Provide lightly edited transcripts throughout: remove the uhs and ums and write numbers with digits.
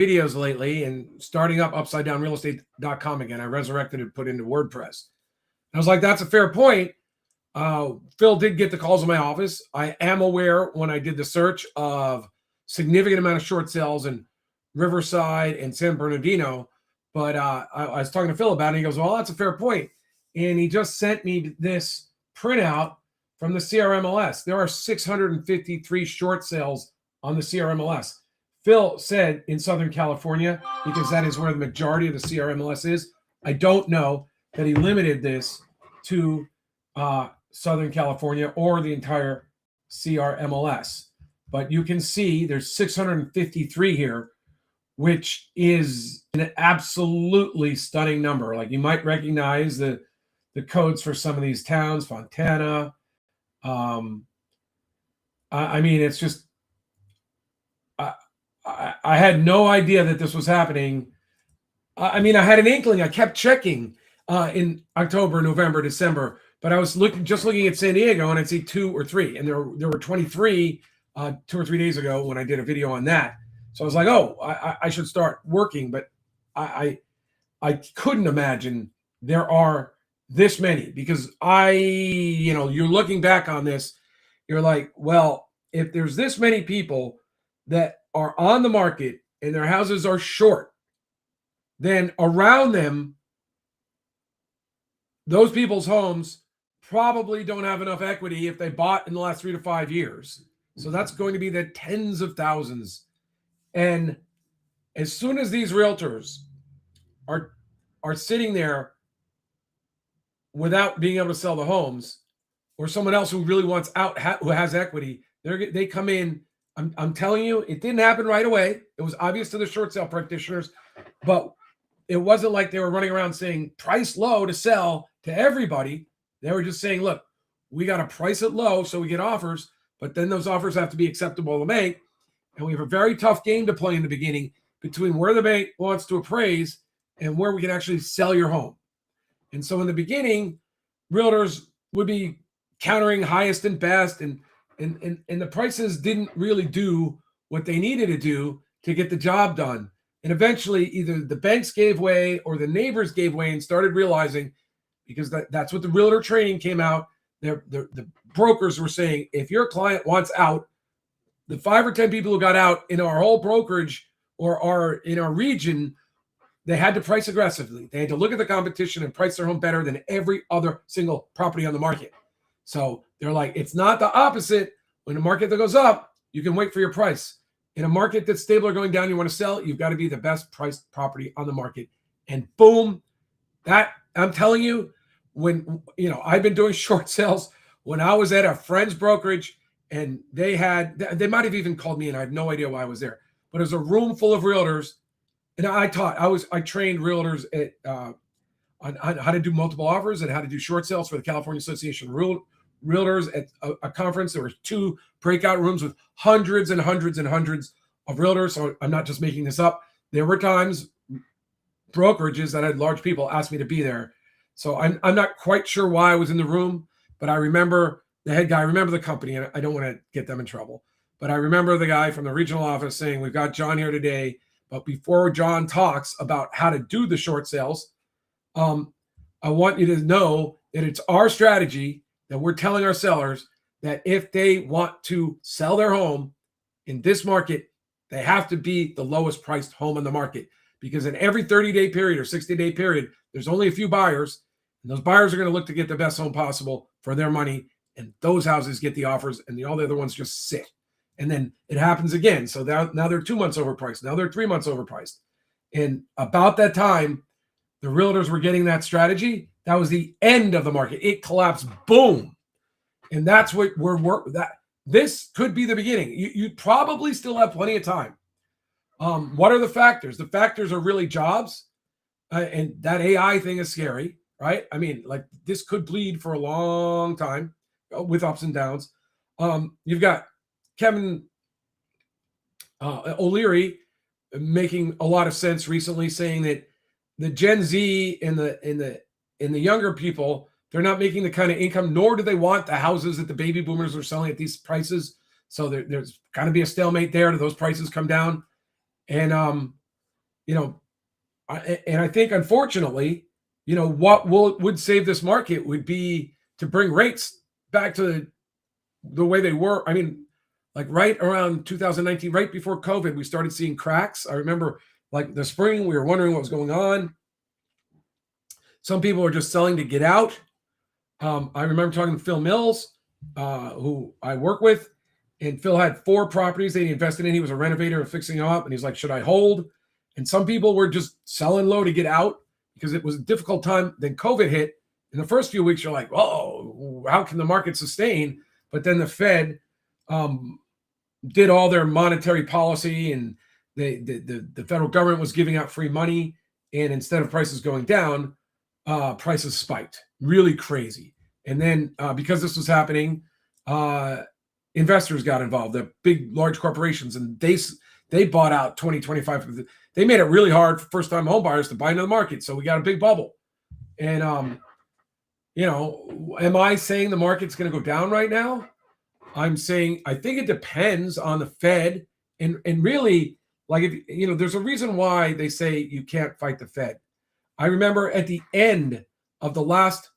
videos lately and starting up upsidedownrealestate.com again. I resurrected it, put into WordPress. I was like, that's a fair point. Phil did get the calls in my office. I am aware when I did the search of significant amount of short sales in Riverside and San Bernardino. But I was talking to Phil about it. And he goes, well, that's a fair point. And he just sent me this printout from the CRMLS. There are 653 short sales on the CRMLS. Phil said in Southern California, because that is where the majority of the CRMLS is. I don't know that he limited this to Southern California or the entire CRMLS. But you can see there's 653 here, which is an absolutely stunning number. Like, you might recognize the codes for some of these towns, Fontana. I mean, it's just, I had no idea that this was happening. I mean, I had an inkling. I kept checking in October, November, December, but I was looking at San Diego, and I'd see 2 or 3, and there were 23 2 or 3 days ago when I did a video on that. So I was like, oh, I should start working, but I couldn't imagine there are this many, because you're looking back on this, you're like, well, if there's this many people that are on the market and their houses are short, then around them, those people's homes probably don't have enough equity if they bought in the last 3 to 5 years. So that's going to be the tens of thousands. And as soon as these realtors are sitting there without being able to sell the homes, or someone else who really wants out, who has equity, they come in. I'm telling you, it didn't happen right away. It was obvious to the short sale practitioners, but it wasn't like they were running around saying price low to sell to everybody. They were just saying, look, we got to price it low so we get offers, but then those offers have to be acceptable to bank. And we have a very tough game to play in the beginning between where the bank wants to appraise and where we can actually sell your home. And so in the beginning, realtors would be countering highest and best, and the prices didn't really do what they needed to do to get the job done. And eventually either the banks gave way or the neighbors gave way and started realizing, because that's what the realtor training came out. The brokers were saying, if your client wants out, the 5 or 10 people who got out in our whole brokerage or are in our region, they had to price aggressively. They had to look at the competition and price their home better than every other single property on the market. So they're like, it's not the opposite. When a market that goes up, you can wait for your price. In a market that's stable or going down, you want to sell, you've got to be the best priced property on the market. And boom, that, I'm telling you, when, I've been doing short sales when I was at a friend's brokerage, and they might have even called me, and I have no idea why I was there, but it was a room full of realtors. And I trained realtors on how to do multiple offers and how to do short sales for the California Association of Realtors at a conference. There were 2 breakout rooms with hundreds and hundreds and hundreds of realtors. So I'm not just making this up. There were times brokerages that had large people asked me to be there. So I'm not quite sure why I was in the room, but I remember the head guy. I remember the company, and I don't want to get them in trouble, but I remember the guy from the regional office saying, we've got John here today, but before John talks about how to do the short sales, I want you to know that it's our strategy that we're telling our sellers that if they want to sell their home in this market, they have to be the lowest priced home on the market, because in every 30-day period or 60-day period, there's only a few buyers, and those buyers are going to look to get the best home possible for their money. And those houses get the offers, and all the other ones just sit. And then it happens again. So now they're 2 months overpriced. Now they're 3 months overpriced. And about that time, the realtors were getting that strategy. That was the end of the market. It collapsed. Boom. And that's what this could be the beginning. You probably still have plenty of time. What are the factors? The factors are really jobs. And that AI thing is scary, right? I mean, like, this could bleed for a long time with ups and downs. You've got Kevin O'Leary making a lot of sense recently, saying that the Gen Z and the younger people, they're not making the kind of income, nor do they want the houses that the baby boomers are selling at these prices. So there's got to be a stalemate there. Do those prices come down? And you know, and I think unfortunately, what would save this market would be to bring rates back to the way they were. I mean, like right around 2019, right before COVID, we started seeing cracks. I remember like the spring, we were wondering what was going on. Some people were just selling to get out. I remember talking to Phil Mills, who I work with, and Phil had 4 properties that he invested in. He was a renovator and fixing them up, and he's like, "Should I hold?" And some people were just selling low to get out because it was a difficult time. Then COVID hit. In the first few weeks, you're like, "Oh, how can the market sustain?" But then the Fed um, did all their monetary policy, and the federal government was giving out free money, and instead of prices going down, prices spiked really crazy. And then because this was happening, investors got involved, the big large corporations, and they bought out 2025. They made it really hard for first time home buyers to buy into the market, so we got a big bubble. And am I saying the market's going to go down right now? I'm saying I think it depends on the Fed, and really, like, if there's a reason why they say you can't fight the Fed. I remember at the end of the last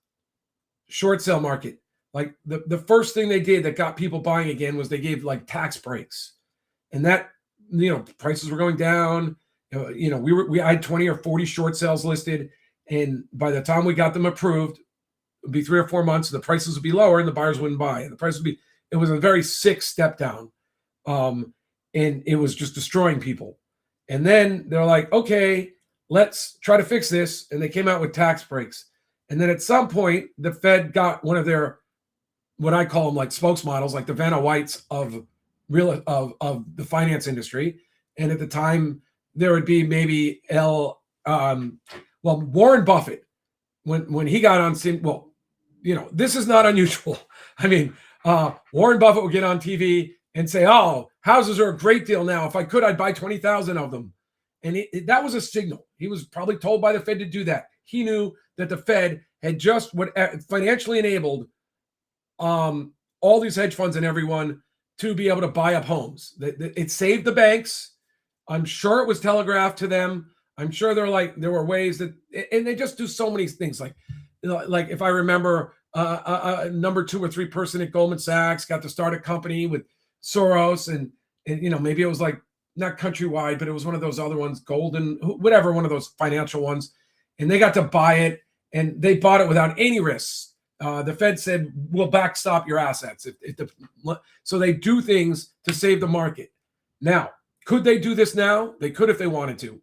short sale market, like the first thing they did that got people buying again was they gave like tax breaks, and that prices were going down. We had 20 or 40 short sales listed, and by the time we got them approved, it would be 3 or 4 months. The prices would be lower, and the buyers wouldn't buy. And the price would be. It was a very sick step down, and it was just destroying people. And then they're like, okay, let's try to fix this. And they came out with tax breaks. And then at some point, the Fed got one of their, what I call them, like spokesmodels, like the Vanna Whites of the finance industry. And at the time, there would be maybe Warren Buffett, when he got on scene. Well, this is not unusual. I mean, Warren Buffett would get on TV and say, "Oh, houses are a great deal now. If I could, I'd buy 20,000 of them." And that was a signal. He was probably told by the Fed to do that. He knew that the Fed had just financially enabled all these hedge funds and everyone to be able to buy up homes. It saved the banks. I'm sure it was telegraphed to them. I'm sure there were ways that, and they just do so many things. Like if I remember, a number 2 or 3 person at Goldman Sachs got to start a company with Soros, and maybe it was like not Countrywide, but it was one of those other ones, Golden, whatever, one of those financial ones, and they got to buy it, and they bought it without any risks. The Fed said, "We'll backstop your assets." So they do things to save the market. Now, could they do this now? They could if they wanted to.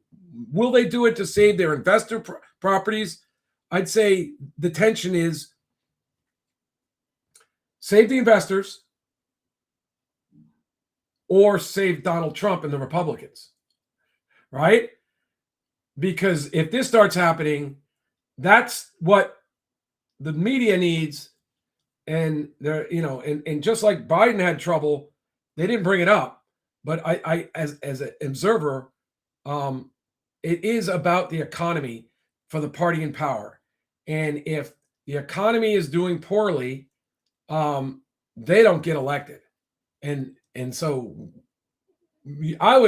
Will they do it to save their investor properties? I'd say the tension is save the investors or save Donald Trump and the Republicans, right? Because if this starts happening, that's what the media needs. And and just like Biden had trouble, they didn't bring it up. But I as an observer, it is about the economy for the party in power. And if the economy is doing poorly, they don't get elected. And so I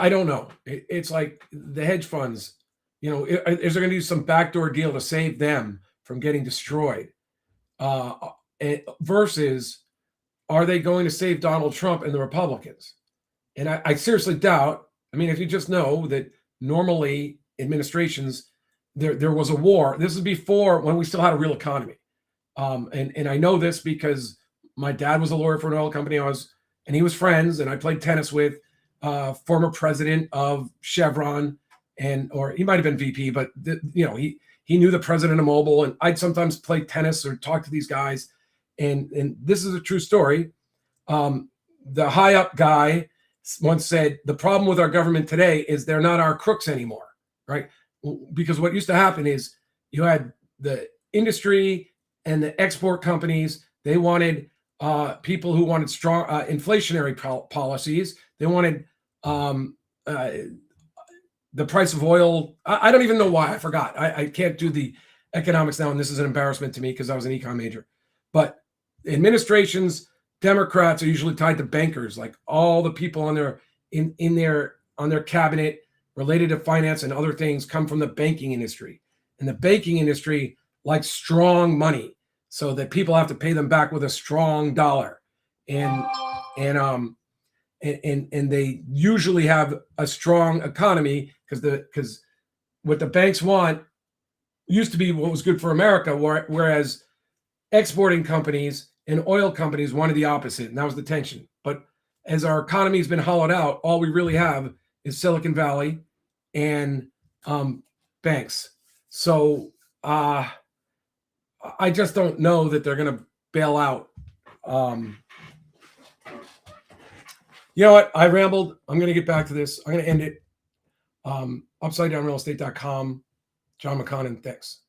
don't know. It's like the hedge funds, is there going to be some backdoor deal to save them from getting destroyed? Versus, are they going to save Donald Trump and the Republicans? And I seriously doubt. I mean, if you just know that normally administrations, there was a war. This is before, when we still had a real economy. And I know this because my dad was a lawyer for an oil company. And he was friends, and I played tennis with former president of Chevron, or he might have been VP, but he knew the president of Mobil, and I'd sometimes play tennis or talk to these guys. And this is a true story. The high up guy once said, the problem with our government today is they're not our crooks anymore, right? Because what used to happen is you had the industry and the export companies. They wanted people who wanted strong inflationary policies. They wanted the price of oil. I don't even know why. I forgot. I can't do the economics now, and this is an embarrassment to me because I was an econ major. But administrations, Democrats are usually tied to bankers, like all the people on their cabinet related to finance and other things come from the banking industry. And the banking industry likes strong money, so that people have to pay them back with a strong dollar. And and they usually have a strong economy, because what the banks want used to be what was good for America, whereas exporting companies and oil companies wanted the opposite, and that was the tension. But as our economy has been hollowed out, all we really have is Silicon Valley and banks. So I just don't know that they're going to bail out. You know what? I rambled. I'm going to get back to this. I'm going to end it. UpsideDownRealEstate.com. John McConnon, thanks.